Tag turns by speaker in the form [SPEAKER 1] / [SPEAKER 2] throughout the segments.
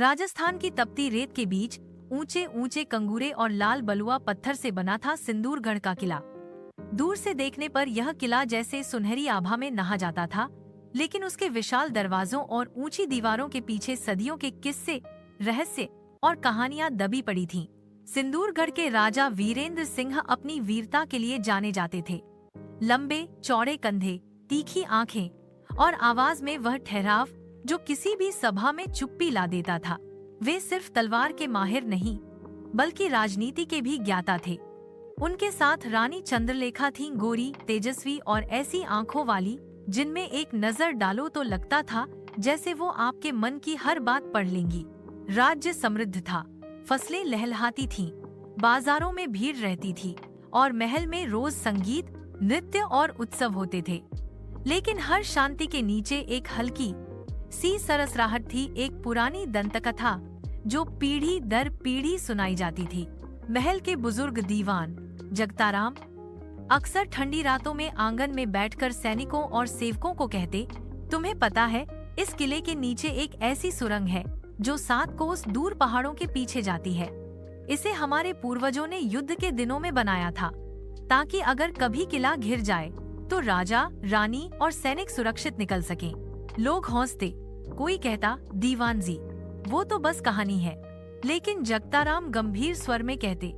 [SPEAKER 1] राजस्थान की तपती रेत के बीच ऊंचे ऊंचे कंगूरे और लाल बलुआ पत्थर से बना था सिंदूरगढ़ का किला। दूर से देखने पर यह किला जैसे सुनहरी आभा में नहा जाता था, लेकिन उसके विशाल दरवाजों और ऊंची दीवारों के पीछे सदियों के किस्से, रहस्य और कहानियां दबी पड़ी थीं। सिंदूरगढ़ के राजा वीरेंद्र सिंह अपनी वीरता के लिए जाने जाते थे। लंबे चौड़े कंधे, तीखी आंखें और आवाज में वह ठहराव जो किसी भी सभा में चुप्पी ला देता था। वे सिर्फ तलवार के माहिर नहीं, बल्कि राजनीति के भी ज्ञाता थे। उनके साथ रानी चंद्रलेखा थीं, गोरी, तेजस्वी और ऐसी आंखों वाली जिनमें एक नजर डालो तो लगता था जैसे वो आपके मन की हर बात पढ़ लेंगी। राज्य समृद्ध था, फसलें लहलहाती थीं, बाजारों में भीड़ रहती थी और महल में रोज संगीत, नृत्य और उत्सव होते थे। लेकिन हर शांति के नीचे एक हल्की सी सरसराहट थी, एक पुरानी दंतकथा जो पीढ़ी दर पीढ़ी सुनाई जाती थी। महल के बुजुर्ग दीवान जगताराम अक्सर ठंडी रातों में आंगन में बैठकर सैनिकों और सेवकों को कहते, तुम्हें पता है इस किले के नीचे एक ऐसी सुरंग है जो 7 कोस दूर पहाड़ों के पीछे जाती है। इसे हमारे पूर्वजों ने युद्ध के दिनों में बनाया था, ताकि अगर कभी किला घिर जाए तो राजा, रानी और सैनिक सुरक्षित निकल सकें। लोग हंसते, कोई कहता, दीवान जी, वो तो बस कहानी है। लेकिन जगताराम गंभीर स्वर में कहते,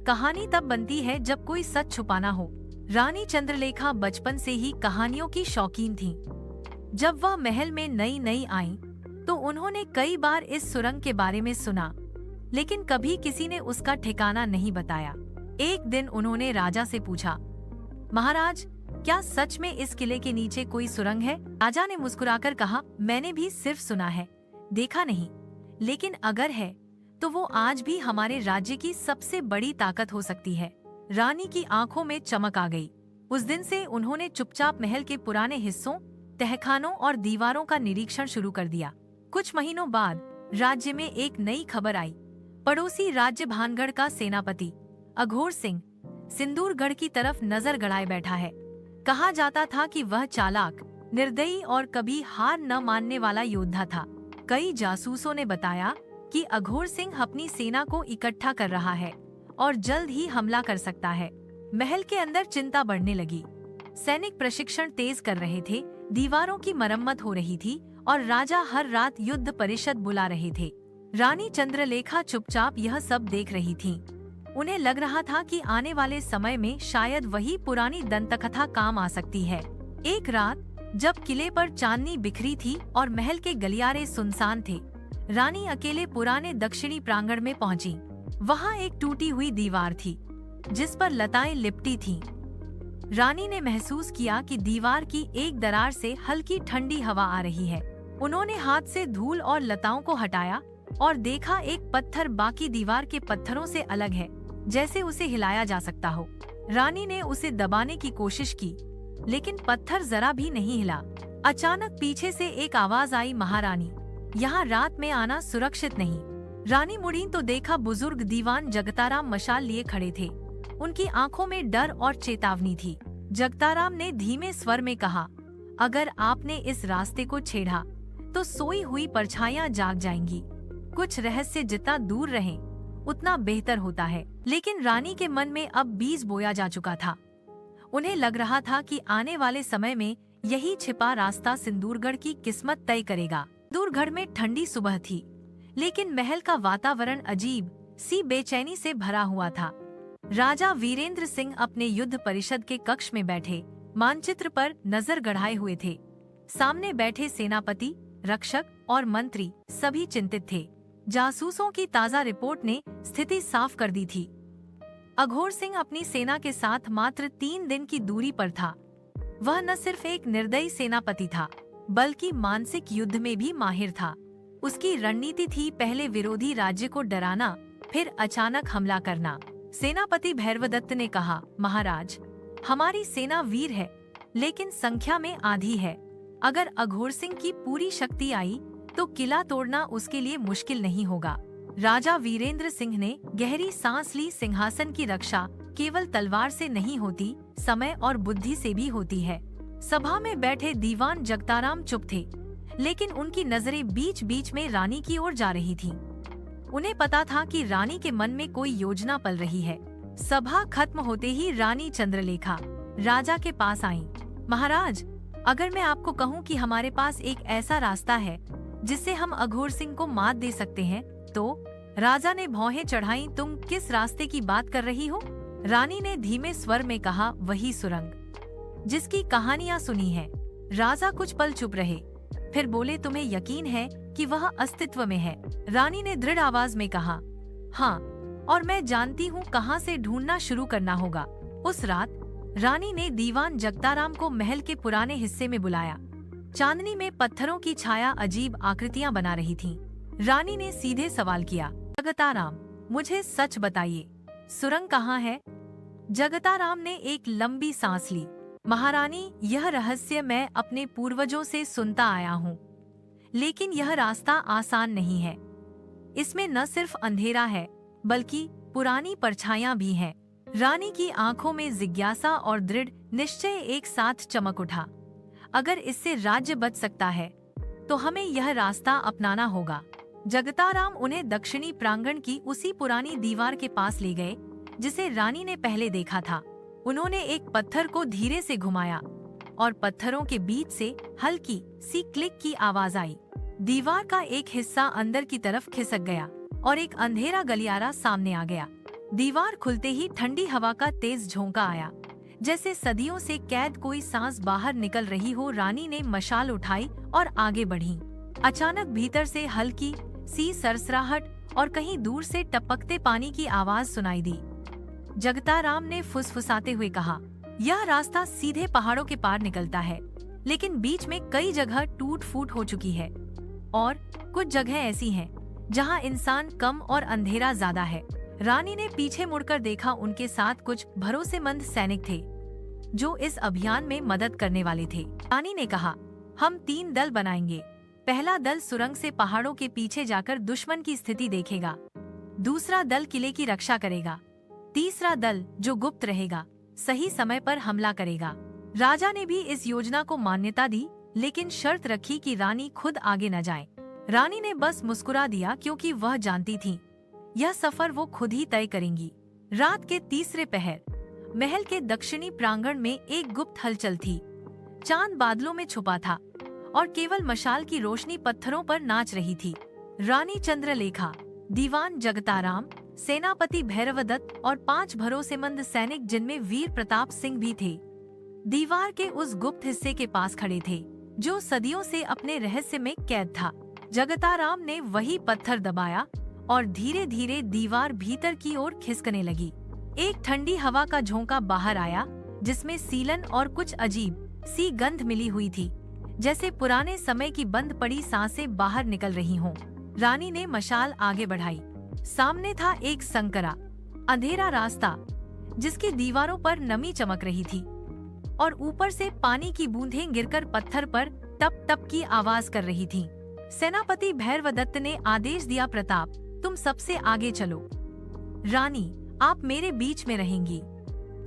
[SPEAKER 1] कहानी तब बनती है जब कोई सच छुपाना हो। रानी चंद्रलेखा बचपन से ही कहानियों की शौकीन थीं। जब वह महल में नई नई आईं, तो उन्होंने कई बार इस सुरंग के बारे में सुना, लेकिन कभी किसी ने उसका ठिकाना नहीं बताया। एक दिन उन्होंने राजा से पूछा, महाराज, क्या सच में इस किले के नीचे कोई सुरंग है? राजा ने मुस्कुराकर कहा, मैंने भी सिर्फ सुना है, देखा नहीं। लेकिन अगर है तो वो आज भी हमारे राज्य की सबसे बड़ी ताकत हो सकती है। रानी की आंखों में चमक आ गई। उस दिन से उन्होंने चुपचाप महल के पुराने हिस्सों, तहखानों और दीवारों का निरीक्षण शुरू कर दिया। कुछ महीनों बाद राज्य में एक नई खबर आई। पड़ोसी राज्य भानगढ़ का सेनापति अघोर सिंह सिंदूरगढ़ की तरफ नजर गड़ाए बैठा है। कहा जाता था कि वह चालाक, निर्दयी और कभी हार न मानने वाला योद्धा था। कई जासूसों ने बताया कि अघोर सिंह अपनी सेना को इकट्ठा कर रहा है और जल्द ही हमला कर सकता है। महल के अंदर चिंता बढ़ने लगी। सैनिक प्रशिक्षण तेज कर रहे थे, दीवारों की मरम्मत हो रही थी और राजा हर रात युद्ध परिषद बुला रहे थे। रानी चंद्रलेखा चुपचाप यह सब देख रही थीं। उन्हें लग रहा था कि आने वाले समय में शायद वही पुरानी दंतकथा काम आ सकती है। एक रात जब किले पर चांदनी बिखरी थी और महल के गलियारे सुनसान थे, रानी अकेले पुराने दक्षिणी प्रांगण में पहुंची। वहां एक टूटी हुई दीवार थी जिस पर लताएं लिपटी थीं। रानी ने महसूस किया कि दीवार की एक दरार से हल्की ठंडी हवा आ रही है। उन्होंने हाथ से धूल और लताओं को हटाया और देखा एक पत्थर बाकी दीवार के पत्थरों से अलग है, जैसे उसे हिलाया जा सकता हो। रानी ने उसे दबाने की कोशिश की, लेकिन पत्थर जरा भी नहीं हिला। अचानक पीछे से एक आवाज आई, महारानी, यहाँ रात में आना सुरक्षित नहीं। रानी मुड़ी तो देखा बुजुर्ग दीवान जगताराम मशाल लिए खड़े थे। उनकी आंखों में डर और चेतावनी थी। जगताराम ने धीमे स्वर में कहा, अगर आपने इस रास्ते को छेड़ा तो सोई हुई परछाइयां जाग जाएंगी। कुछ रहस्य जितना दूर रहे उतना बेहतर होता है। लेकिन रानी के मन में अब बीज बोया जा चुका था। उन्हें लग रहा था कि आने वाले समय में यही छिपा रास्ता सिंदूरगढ़ की किस्मत तय करेगा। सिंदूरगढ़ में ठंडी सुबह थी, लेकिन महल का वातावरण अजीब सी बेचैनी से भरा हुआ था। राजा वीरेंद्र सिंह अपने युद्ध परिषद के कक्ष में बैठे मानचित्र पर नजर गड़ाए हुए थे। सामने बैठे सेनापति, रक्षक और मंत्री सभी चिंतित थे। जासूसों की ताजा रिपोर्ट ने स्थिति साफ कर दी थी। अघोर सिंह अपनी सेना के साथ मात्र 3 दिन की दूरी पर था। वह न सिर्फ एक निर्दयी सेनापति था, बल्कि मानसिक युद्ध में भी माहिर था। उसकी रणनीति थी पहले विरोधी राज्य को डराना, फिर अचानक हमला करना। सेनापति भैरवदत्त ने कहा, महाराज, हमारी सेना वीर है, लेकिन संख्या में आधी है। अगर अघोर सिंह की पूरी शक्ति आई तो किला तोड़ना उसके लिए मुश्किल नहीं होगा। राजा वीरेंद्र सिंह ने गहरी सांस ली। सिंहासन की रक्षा केवल तलवार से नहीं होती, समय और बुद्धि से भी होती है। सभा में बैठे दीवान जगताराम चुप थे, लेकिन उनकी नजरें बीच बीच में रानी की ओर जा रही थीं। उन्हें पता था कि रानी के मन में कोई योजना पल रही है। सभा खत्म होते ही रानी चंद्रलेखा राजा के पास आईं। महाराज, अगर मैं आपको कहूँ कि हमारे पास एक ऐसा रास्ता है जिससे हम अघोर सिंह को मात दे सकते हैं, तो? राजा ने भौहें चढ़ाई। तुम किस रास्ते की बात कर रही हो? रानी ने धीमे स्वर में कहा। वही सुरंग जिसकी कहानियां सुनी है। राजा कुछ पल चुप रहे, फिर बोले, तुम्हें यकीन है कि वह अस्तित्व में है? रानी ने दृढ़ आवाज में कहा, हाँ, और मैं जानती हूँ कहाँ से ढूंढना शुरू करना होगा। उस रात रानी ने दीवान जगताराम को महल के पुराने हिस्से में बुलाया। चांदनी में पत्थरों की छाया अजीब आकृतियां बना रही थी। रानी ने सीधे सवाल किया, जगताराम, मुझे सच बताइए, सुरंग कहाँ है? जगताराम ने एक लंबी सांस ली। महारानी, यह रहस्य मैं अपने पूर्वजों से सुनता आया हूँ, लेकिन यह रास्ता आसान नहीं है। इसमें न सिर्फ अंधेरा है, बल्कि पुरानी परछाइयां भी हैं। रानी की आंखों में जिज्ञासा और दृढ़ निश्चय एक साथ चमक उठा। अगर इससे राज्य बच सकता है, तो हमें यह रास्ता अपनाना होगा। जगताराम उन्हें दक्षिणी प्रांगण की उसी पुरानी दीवार के पास ले गए जिसे रानी ने पहले देखा था। उन्होंने एक पत्थर को धीरे से घुमाया और पत्थरों के बीच से हल्की सी क्लिक की आवाज आई। दीवार का एक हिस्सा अंदर की तरफ खिसक गया और एक अंधेरा गलियारा सामने आ गया। दीवार खुलते ही ठंडी हवा का तेज झोंका आया, जैसे सदियों से कैद कोई सांस बाहर निकल रही हो। रानी ने मशाल उठाई और आगे बढ़ी। अचानक भीतर से हल्की सी सरसराहट और कहीं दूर से टपकते पानी की आवाज सुनाई दी। जगताराम ने फुसफुसाते हुए कहा, यह रास्ता सीधे पहाड़ों के पार निकलता है, लेकिन बीच में कई जगह टूट फूट हो चुकी है और कुछ जगह ऐसी हैं जहां इंसान कम और अंधेरा ज्यादा है। रानी ने पीछे मुड़कर देखा। उनके साथ कुछ भरोसेमंद सैनिक थे जो इस अभियान में मदद करने वाले थे। रानी ने कहा, हम 3 दल बनाएंगे। पहला दल सुरंग से पहाड़ों के पीछे जाकर दुश्मन की स्थिति देखेगा, दूसरा दल किले की रक्षा करेगा, तीसरा दल जो गुप्त रहेगा सही समय पर हमला करेगा। राजा ने भी इस योजना को मान्यता दी, लेकिन शर्त रखी कि रानी खुद आगे न जाए। रानी ने बस मुस्कुरा दिया, क्योंकि वह जानती थी यह सफर वो खुद ही तय करेंगी। रात के तीसरे पहर महल के दक्षिणी प्रांगण में एक गुप्त हलचल थी। चांद बादलों में छुपा था और केवल मशाल की रोशनी पत्थरों पर नाच रही थी। रानी चंद्रलेखा, दीवान जगताराम, सेनापति भैरवदत्त और 5 भरोसेमंद सैनिक, जिनमें वीर प्रताप सिंह भी थे, दीवार के उस गुप्त हिस्से के पास खड़े थे जो सदियों से अपने रहस्य में कैद था। जगताराम ने वही पत्थर दबाया और धीरे धीरे दीवार भीतर की ओर खिसकने लगी। एक ठंडी हवा का झोंका बाहर आया, जिसमें सीलन और कुछ अजीब सी गंध मिली हुई थी, जैसे पुराने समय की बंद पड़ी सांसें बाहर निकल रही हों। रानी ने मशाल आगे बढ़ाई। सामने था एक संकरा अंधेरा रास्ता, जिसकी दीवारों पर नमी चमक रही थी और ऊपर से पानी की बूंदें गिरकर पत्थर पर टप टप की आवाज कर रही थीं। सेनापति भैरवदत्त ने आदेश दिया, प्रताप, तुम सबसे आगे चलो। रानी, आप मेरे बीच में रहेंगी।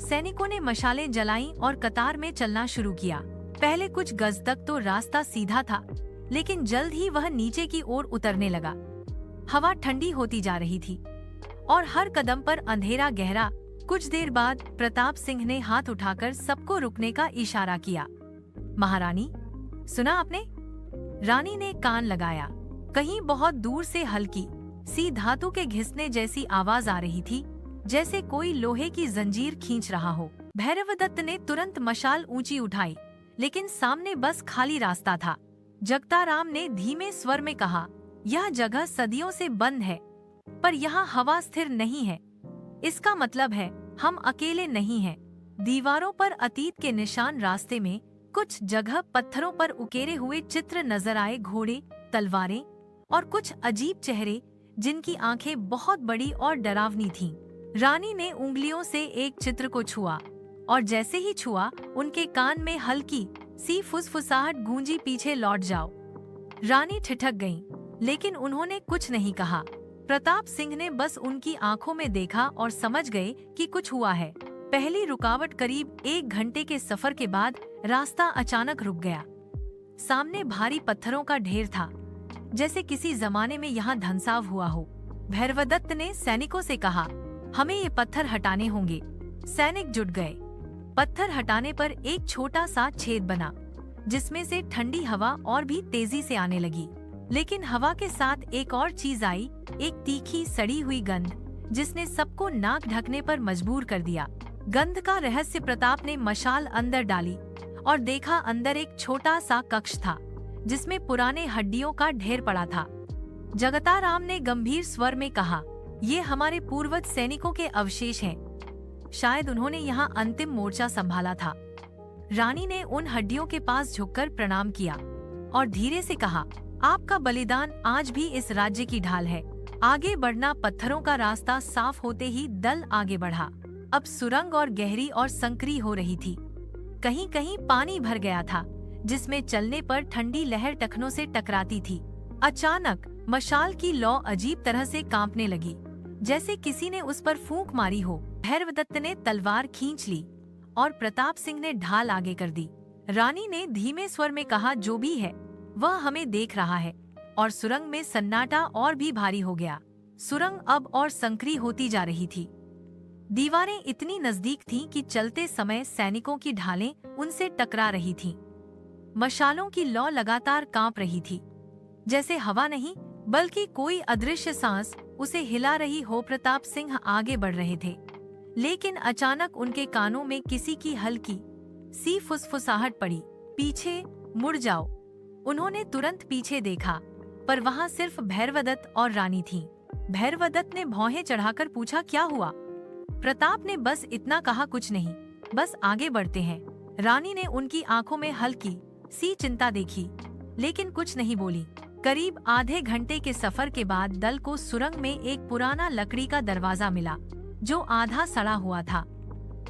[SPEAKER 1] सैनिकों ने मशालें जलाईं और कतार में चलना शुरू किया। पहले कुछ गज तक तो रास्ता सीधा था, लेकिन जल्द ही वह नीचे की ओर उतरने लगा। हवा ठंडी होती जा रही थी और हर कदम पर अंधेरा गहरा। कुछ देर बाद प्रताप सिंह ने हाथ उठाकर सबको रुकने का इशारा किया। महारानी, सुना आपने? रानी ने कान लगाया। कहीं बहुत दूर से हल्की सी धातु के घिसने जैसी आवाज आ रही थी, जैसे कोई लोहे की जंजीर खींच रहा हो। भैरवदत्त ने तुरंत मशाल ऊंची उठाई, लेकिन सामने बस खाली रास्ता था। जगताराम ने धीमे स्वर में कहा, यह जगह सदियों से बंद है, पर यहाँ हवा स्थिर नहीं है। इसका मतलब है हम अकेले नहीं हैं। दीवारों पर अतीत के निशान, रास्ते में कुछ जगह पत्थरों पर उकेरे हुए चित्र नजर आए, घोड़े, तलवारें और कुछ अजीब चेहरे जिनकी आंखें बहुत बड़ी और डरावनी थीं। रानी ने उंगलियों से एक चित्र को छुआ और जैसे ही छुआ, उनके कान में हल्की सी फुसफुसाहट गूंजी, पीछे लौट जाओ। रानी ठिठक गईं, लेकिन उन्होंने कुछ नहीं कहा। प्रताप सिंह ने बस उनकी आंखों में देखा और समझ गए कि कुछ हुआ है। पहली रुकावट करीब 1 घंटे के सफर के बाद रास्ता अचानक रुक गया। सामने भारी पत्थरों का ढेर था, जैसे किसी जमाने में यहाँ धंसाव हुआ हो। भैरवदत्त ने सैनिकों से कहा, हमें ये पत्थर हटाने होंगे। सैनिक जुट गए। पत्थर हटाने पर एक छोटा सा छेद बना, जिसमें से ठंडी हवा और भी तेजी से आने लगी। लेकिन हवा के साथ एक और चीज आई, एक तीखी सड़ी हुई गंध, जिसने सबको नाक ढकने पर मजबूर कर दिया। गंध का रहस्य प्रताप ने मशाल अंदर डाली और देखा अंदर एक छोटा सा कक्ष था, जिसमें पुराने हड्डियों का ढेर पड़ा था। जगताराम ने गंभीर स्वर में कहा, ये हमारे पूर्वज सैनिकों के अवशेष हैं। शायद उन्होंने यहाँ अंतिम मोर्चा संभाला था। रानी ने उन हड्डियों के पास झुककर प्रणाम किया और धीरे से कहा, आपका बलिदान आज भी इस राज्य की ढाल है। आगे बढ़ना। पत्थरों का रास्ता साफ होते ही दल आगे बढ़ा। अब सुरंग और गहरी और संकरी हो रही थी। कहीं कहीं पानी भर गया था, जिसमें चलने पर ठंडी लहर टखनों से टकराती थी। अचानक मशाल की लौ अजीब तरह से कांपने लगी, जैसे किसी ने उस पर फूंक मारी हो। भैरवदत्त ने तलवार खींच ली और प्रताप सिंह ने ढाल आगे कर दी। रानी ने धीमे स्वर में कहा, जो भी है वह हमें देख रहा है। और सुरंग में सन्नाटा और भी भारी हो गया। सुरंग अब और संकरी होती जा रही थी। दीवारें इतनी नजदीक थीं कि चलते समय सैनिकों की ढालें उनसे टकरा रही थीं। मशालों की लौ लगातार कांप रही थी, जैसे हवा नहीं बल्कि कोई अदृश्य सांस उसे हिला रही हो। प्रताप सिंह आगे बढ़ रहे थे, लेकिन अचानक उनके कानों में किसी की हल्की सी फुसफुसाहट पड़ी, पीछे मुड़ जाओ। उन्होंने तुरंत पीछे देखा, पर वहाँ सिर्फ भैरवदत्त और रानी थीं। भैरवदत्त ने भौहें चढ़ाकर पूछा, क्या हुआ? प्रताप ने बस इतना कहा, कुछ नहीं, बस आगे बढ़ते हैं। रानी ने उनकी आंखों में हल्की सी चिंता देखी, लेकिन कुछ नहीं बोली। करीब आधे घंटे के सफर के बाद दल को सुरंग में एक पुराना लकड़ी का दरवाजा मिला, जो आधा सड़ा हुआ था।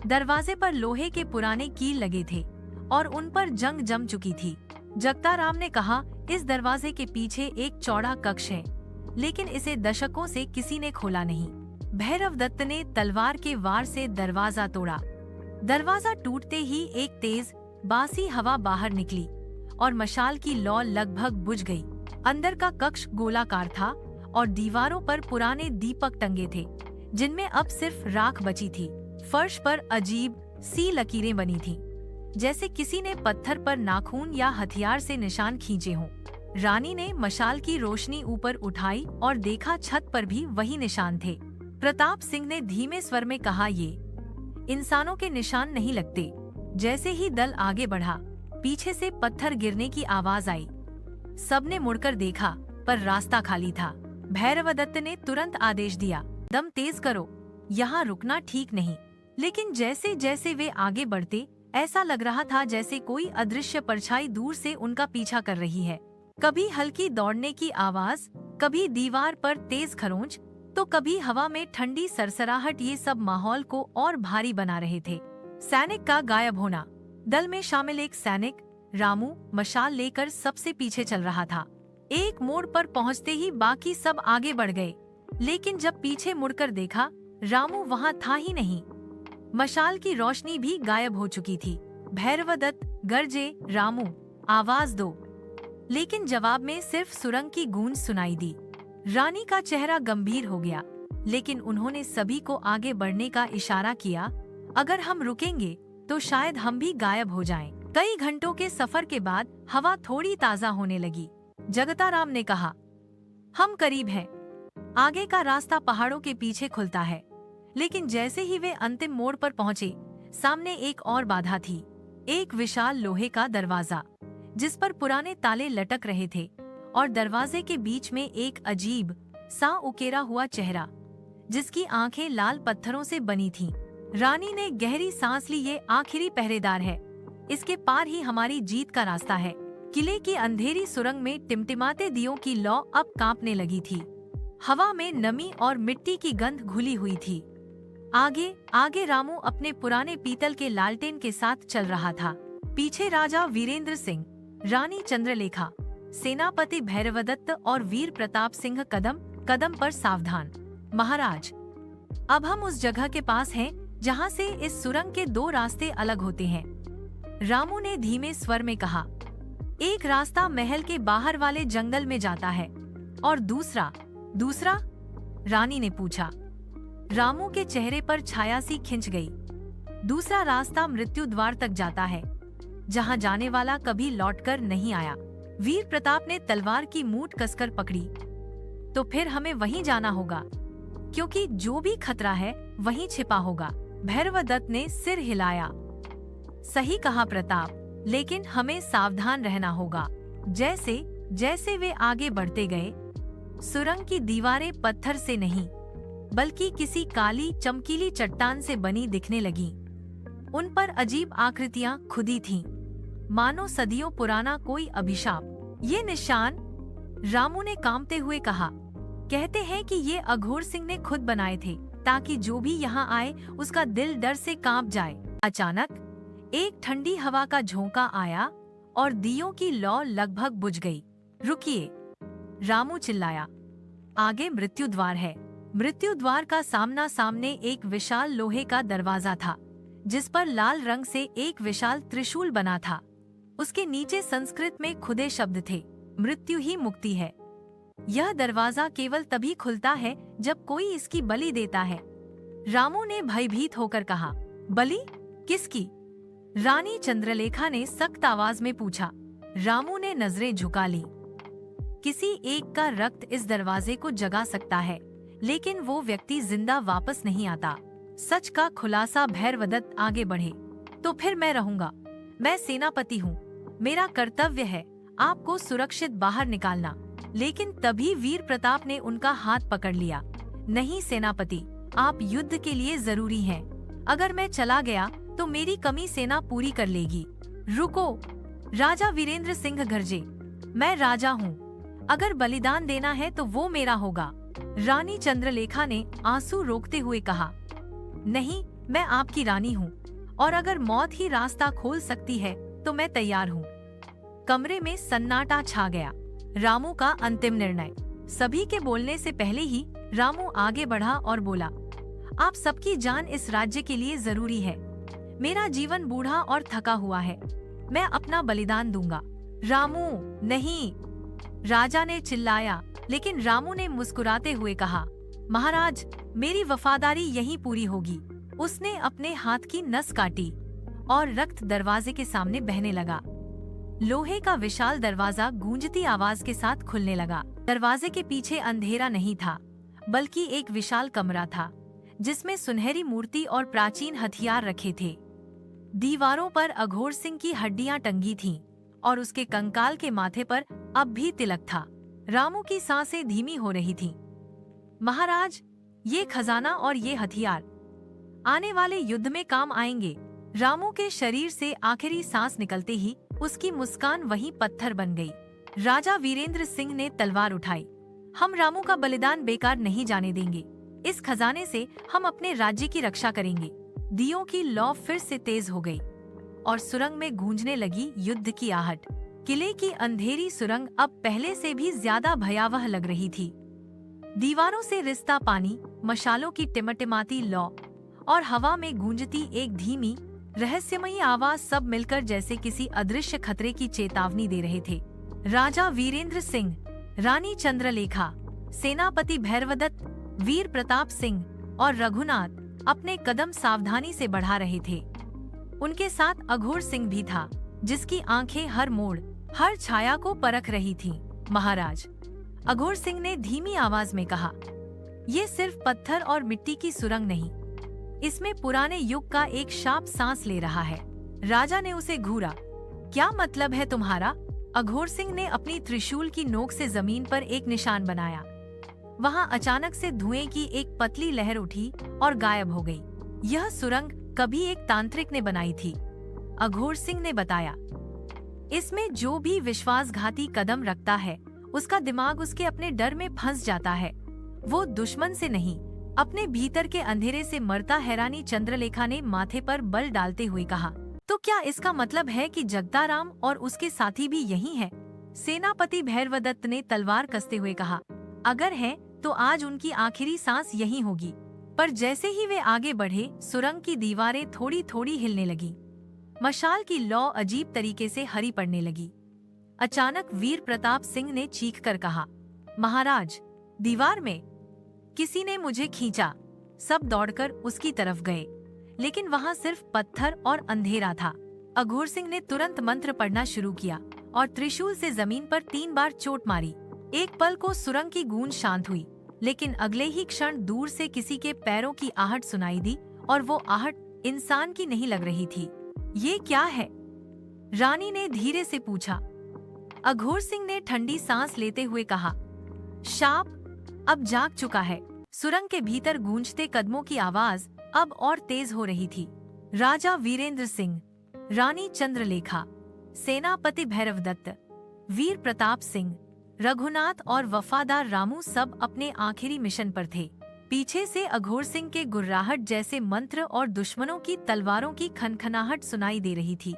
[SPEAKER 1] दरवाजे पर लोहे के पुराने कील लगे थे और उन पर जंग जम चुकी थी। जगताराम ने कहा, इस दरवाजे के पीछे एक चौड़ा कक्ष है, लेकिन इसे दशकों से किसी ने खोला नहीं। भैरवदत्त ने तलवार के वार से दरवाजा तोड़ा। दरवाजा टूटते ही एक तेज बासी हवा बाहर निकली और मशाल की लौ लगभग बुझ गई। अंदर का कक्ष गोलाकार था और दीवारों पर पुराने दीपक टंगे थे, जिनमें अब सिर्फ राख बची थी। फर्श पर अजीब सी लकीरें बनी थीं, जैसे किसी ने पत्थर पर नाखून या हथियार से निशान खींचे हों। रानी ने मशाल की रोशनी ऊपर उठाई और देखा छत पर भी वही निशान थे। प्रताप सिंह ने धीमे स्वर में कहा, ये इंसानों के निशान नहीं लगते। जैसे ही दल आगे बढ़ा, पीछे से पत्थर गिरने की आवाज आई। सबने मुड़कर देखा, पर रास्ता खाली था। भैरवदत्त ने तुरंत आदेश दिया, दम तेज करो, यहाँ रुकना ठीक नहीं। लेकिन जैसे जैसे वे आगे बढ़ते, ऐसा लग रहा था जैसे कोई अदृश्य परछाई दूर से उनका पीछा कर रही है। कभी हल्की दौड़ने की आवाज, कभी दीवार पर तेज खरोंच, तो कभी हवा में ठंडी सरसराहट। ये सब माहौल को और भारी बना रहे थे। सैनिक का गायब होना। दल में शामिल एक सैनिक, रामू, मशाल लेकर सबसे पीछे चल रहा था। एक मोड़ पर पहुंचते ही बाकी सब आगे बढ़ गए, लेकिन जब पीछे मुड़कर देखा, रामू वहां था ही नहीं। मशाल की रोशनी भी गायब हो चुकी थी। भैरवदत्त गरजे, रामू, आवाज दो। लेकिन जवाब में सिर्फ सुरंग की गूंज सुनाई दी। रानी का चेहरा गंभीर हो गया, लेकिन उन्होंने सभी को आगे बढ़ने का इशारा किया। अगर हम रुकेंगे तो शायद हम भी गायब हो जाएं। कई घंटों के सफर के बाद हवा थोड़ी ताजा होने लगी। जगताराम ने कहा, हम करीब हैं। आगे का रास्ता पहाड़ों के पीछे खुलता है। लेकिन जैसे ही वे अंतिम मोड़ पर पहुंचे, सामने एक और बाधा थी। एक विशाल लोहे का दरवाजा, जिस पर पुराने ताले लटक रहे थे, और दरवाजे के बीच में एक अजीब सा उकेरा हुआ चेहरा, जिसकी आंखें लाल पत्थरों से बनी थीं। रानी ने गहरी सांस ली। ये आखिरी पहरेदार है, इसके पार ही हमारी जीत का रास्ता है। किले की अंधेरी सुरंग में टिमटिमाते दियों की लौ अब कांपने लगी थी। हवा में नमी और मिट्टी की गंध घुली हुई थी। आगे आगे रामू अपने पुराने पीतल के लालटेन के साथ चल रहा था। पीछे राजा वीरेंद्र सिंह, रानी चंद्रलेखा, सेनापति भैरवदत्त और वीर प्रताप सिंह कदम कदम पर सावधान। महाराज, अब हम उस जगह के पास हैं जहां से इस सुरंग के दो रास्ते अलग होते हैं, रामू ने धीमे स्वर में कहा। एक रास्ता महल के बाहर वाले जंगल में जाता है और दूसरा रानी ने पूछा। रामू के चेहरे पर छाया सी खिंच गई। दूसरा रास्ता मृत्यु द्वार तक जाता है, जहां जाने वाला कभी लौटकर नहीं आया। वीर प्रताप ने तलवार की मूठ कसकर पकड़ी। तो फिर हमें वहीं जाना होगा, क्योंकि जो भी खतरा है वहीं छिपा होगा। भैरवदत्त ने सिर हिलाया। सही कहा प्रताप, लेकिन हमें सावधान रहना होगा। जैसे जैसे वे आगे बढ़ते गए, सुरंग की दीवारें पत्थर से नहीं बल्कि किसी काली चमकीली चट्टान से बनी दिखने लगी। उन पर अजीब आकृतियां खुदी थीं, मानो सदियों पुराना कोई अभिशाप। ये निशान, रामू ने कांपते हुए कहा। कहते हैं कि ये अघोर सिंह ने खुद बनाए थे, ताकि जो भी यहाँ आए उसका दिल डर से कांप जाए। अचानक एक ठंडी हवा का झोंका आया और दियों की लौ लगभग बुझ गई। रुकिए, रामू चिल्लाया। आगे मृत्यु द्वार है। मृत्यु द्वार का सामना सामने एक विशाल लोहे का दरवाजा था, जिस पर लाल रंग से एक विशाल त्रिशूल बना था। उसके नीचे संस्कृत में खुदे शब्द थे, मृत्यु ही मुक्ति है। यह दरवाजा केवल तभी खुलता है जब कोई इसकी बलि देता है। रामू ने भयभीत होकर कहा। बलि किसकी? रानी चंद्रलेखा ने सख्त आवाज में पूछा। रामू ने नजरें झुका ली। किसी एक का रक्त इस दरवाजे को जगा सकता है, लेकिन वो व्यक्ति जिंदा वापस नहीं आता। सच का खुलासा। भैरवदत्त आगे बढ़े। तो फिर मैं रहूंगा। मैं सेनापति हूँ, मेरा कर्तव्य है आपको सुरक्षित बाहर निकालना। लेकिन तभी वीर प्रताप ने उनका हाथ पकड़ लिया। नहीं सेनापति, आप युद्ध के लिए जरूरी हैं। अगर मैं चला गया तो मेरी कमी सेना पूरी कर लेगी। रुको, राजा वीरेंद्र सिंह गरजे। मैं राजा हूँ, अगर बलिदान देना है तो वो मेरा होगा। रानी चंद्रलेखा ने आंसू रोकते हुए कहा। नहीं, मैं आपकी रानी हूँ, और अगर मौत ही रास्ता खोल सकती है तो मैं तैयार हूँ। कमरे में सन्नाटा छा गया। रामू का अंतिम निर्णय। सभी के बोलने से पहले ही रामू आगे बढ़ा और बोला, आप सबकी जान इस राज्य के लिए जरूरी है। मेरा जीवन बूढ़ा और थका हुआ है, मैं अपना बलिदान दूंगा। रामू नहीं, राजा ने चिल्लाया, लेकिन रामू ने मुस्कुराते हुए कहा, महाराज, मेरी वफादारी यहीं पूरी होगी। उसने अपने हाथ की नस काटी और रक्त दरवाजे के सामने बहने लगा। लोहे का विशाल दरवाजा गूंजती आवाज के साथ खुलने लगा। दरवाजे के पीछे अंधेरा नहीं था, बल्कि एक विशाल कमरा था, जिसमें सुनहरी मूर्ति और प्राचीन हथियार रखे थे। दीवारों पर अघोर सिंह की हड्डियां टंगी थीं, और उसके कंकाल के माथे पर अब भी तिलक था। रामू की सांसें धीमी हो रही थीं। महाराज, ये खजाना और ये हथियार आने वाले युद्ध में काम आएंगे। रामू के शरीर से आखिरी सांस निकलते ही उसकी मुस्कान वहीं पत्थर बन गई। राजा वीरेंद्र सिंह ने तलवार उठाई। हम रामू का बलिदान बेकार नहीं जाने देंगे। इस खजाने से हम अपने राज्य की रक्षा करेंगे। दियों की लौ फिर से तेज हो गई और सुरंग में गूंजने लगी युद्ध की आहट। किले की अंधेरी सुरंग अब पहले से भी ज्यादा भयावह लग रही थी। दीवारों से रिसता पानी, मशालों की टिमटिमाती लौ और हवा में गूंजती एक धीमी रहस्यमयी आवाज सब मिलकर जैसे किसी अदृश्य खतरे की चेतावनी दे रहे थे। राजा वीरेंद्र सिंह, रानी चंद्रलेखा, सेनापति भैरवदत्त, वीर प्रताप सिंह और रघुनाथ अपने कदम सावधानी से बढ़ा रहे थे। उनके साथ अघोर सिंह भी था, जिसकी आंखें हर मोड़, हर छाया को परख रही थीं। महाराज, अघोर सिंह ने धीमी आवाज में कहा, ये सिर्फ पत्थर और मिट्टी की सुरंग नहीं, इसमें पुराने युग का एक शाप सांस ले रहा है। राजा ने उसे घूरा। क्या मतलब है तुम्हारा? अघोर सिंह ने अपनी त्रिशूल की नोक से जमीन पर एक निशान बनाया। वहां अचानक से धुएं की एक पतली लहर उठी और गायब हो गई। यह सुरंग कभी एक तांत्रिक ने बनाई थी, अघोर सिंह ने बताया। इसमें जो भी विश्वासघाती कदम रखता है, उसका दिमाग उसके अपने डर में फंस जाता है। वो दुश्मन से नहीं, अपने भीतर के अंधेरे से मरता है। रानी चंद्रलेखा ने माथे पर बल डालते हुए कहा। तो क्या इसका मतलब है कि जगदाराम और उसके साथी भी यही हैं? सेनापति भैरवदत्त ने तलवार कसते हुए कहा। अगर है तो आज उनकी आखिरी सांस यही होगी। पर जैसे ही वे आगे बढ़े, सुरंग की दीवारें थोड़ी थोड़ी हिलने लगी। मशाल की लौ अजीब तरीके से हरी पड़ने लगी। अचानक वीर प्रताप सिंह ने चीखकर कहा, महाराज, दीवार में किसी ने मुझे खींचा। सब दौड़कर उसकी तरफ गए, लेकिन वहाँ सिर्फ पत्थर और अंधेरा था। अघोर सिंह ने तुरंत मंत्र पढ़ना शुरू किया और त्रिशूल से जमीन पर 3 बार चोट मारी। एक पल को सुरंग की गूंज शांत हुई, लेकिन अगले ही क्षण दूर से किसी के पैरों की आहट सुनाई दी और वो आहट इंसान की नहीं लग रही थी। ये क्या है? रानी ने धीरे से पूछा। अघोर सिंह ने ठंडी सांस लेते हुए कहा, शाप अब जाग चुका है। सुरंग के भीतर गूंजते कदमों की आवाज अब और तेज हो रही थी। राजा वीरेंद्र सिंह, रानी चंद्रलेखा, सेनापति भैरव दत्त, वीर प्रताप सिंह, रघुनाथ और वफादार रामू सब अपने आखिरी मिशन पर थे। पीछे से अघोर सिंह के गुर्राहट जैसे मंत्र और दुश्मनों की तलवारों की खनखनाहट सुनाई दे रही थी।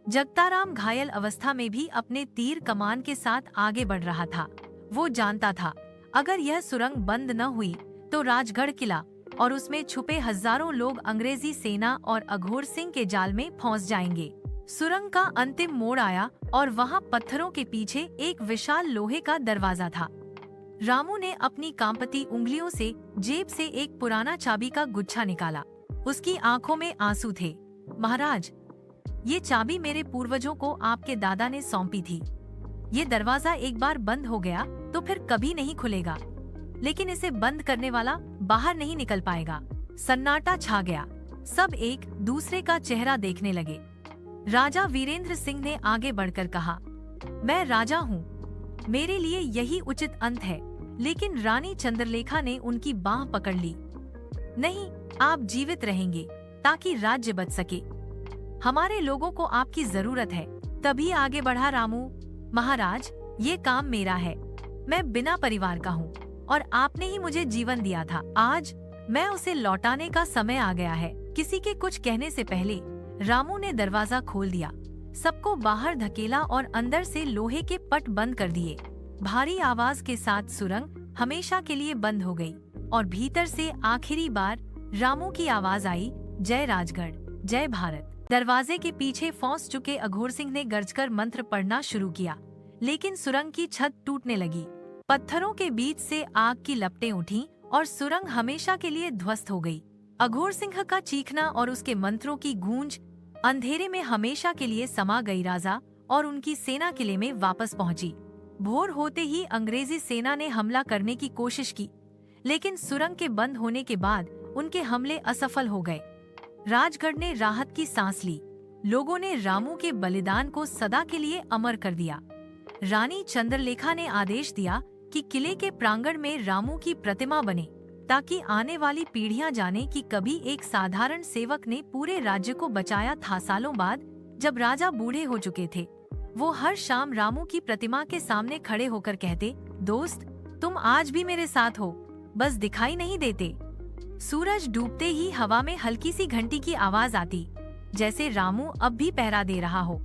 [SPEAKER 1] जगताराम घायल अवस्था में भी अपने तीर कमान के साथ आगे बढ़ रहा था। वो जानता था, अगर यह सुरंग बंद न हुई तो राजगढ़ किला और उसमें छुपे हजारों लोग अंग्रेजी सेना और अघोर सिंह के जाल में फंस जाएंगे। सुरंग का अंतिम मोड़ आया और वहाँ पत्थरों के पीछे एक विशाल लोहे का दरवाजा था। रामू ने अपनी कांपती उंगलियों से जेब से एक पुराना चाबी का गुच्छा निकाला। उसकी आंखों में आंसू थे। महाराज, ये चाबी मेरे पूर्वजों को आपके दादा ने सौंपी थी। ये दरवाजा एक बार बंद हो गया तो फिर कभी नहीं खुलेगा, लेकिन इसे बंद करने वाला बाहर नहीं निकल पाएगा। सन्नाटा छा गया। सब एक दूसरे का चेहरा देखने लगे। राजा वीरेंद्र सिंह ने आगे बढ़कर कहा, मैं राजा हूँ, मेरे लिए यही उचित अंत है। लेकिन रानी चंद्रलेखा ने उनकी बांह पकड़ ली। नहीं, आप जीवित रहेंगे ताकि राज्य बच सके। हमारे लोगों को आपकी जरूरत है। तभी आगे बढ़ा रामू, महाराज, ये काम मेरा है। मैं बिना परिवार का हूँ और आपने ही मुझे जीवन दिया था। आज मैं उसे लौटाने का समय आ गया है। किसी के कुछ कहने से पहले रामू ने दरवाजा खोल दिया, सबको बाहर धकेला और अंदर से लोहे के पट बंद कर दिए। भारी आवाज के साथ सुरंग हमेशा के लिए बंद हो गई और भीतर से आखिरी बार रामू की आवाज आई, जय राजगढ़, जय भारत। दरवाजे के पीछे फंस चुके अघोर सिंह ने गरजकर मंत्र पढ़ना शुरू किया, लेकिन सुरंग की छत टूटने लगी। पत्थरों के बीच से आग की लपटें उठीं और सुरंग हमेशा के लिए ध्वस्त हो गई। अघोर सिंह का चीखना और उसके मंत्रों की गूंज अंधेरे में हमेशा के लिए समा गई। राजा और उनकी सेना किले में वापस पहुंची। भोर होते ही अंग्रेजी सेना ने हमला करने की कोशिश की, लेकिन सुरंग के बंद होने के बाद उनके हमले असफल हो गए। राजगढ़ ने राहत की सांस ली। लोगों ने रामू के बलिदान को सदा के लिए अमर कर दिया। रानी चंद्रलेखा ने आदेश दिया कि किले के प्रांगण में रामू की प्रतिमा बने, ताकि आने वाली पीढ़ियां जाने कि कभी एक साधारण सेवक ने पूरे राज्य को बचाया था। सालों बाद जब राजा बूढ़े हो चुके थे, वो हर शाम रामू की प्रतिमा के सामने खड़े होकर कहते, दोस्त, तुम आज भी मेरे साथ हो, बस दिखाई नहीं देते। सूरज डूबते ही हवा में हल्की सी घंटी की आवाज आती, जैसे रामू अब भी पहरा दे रहा हो।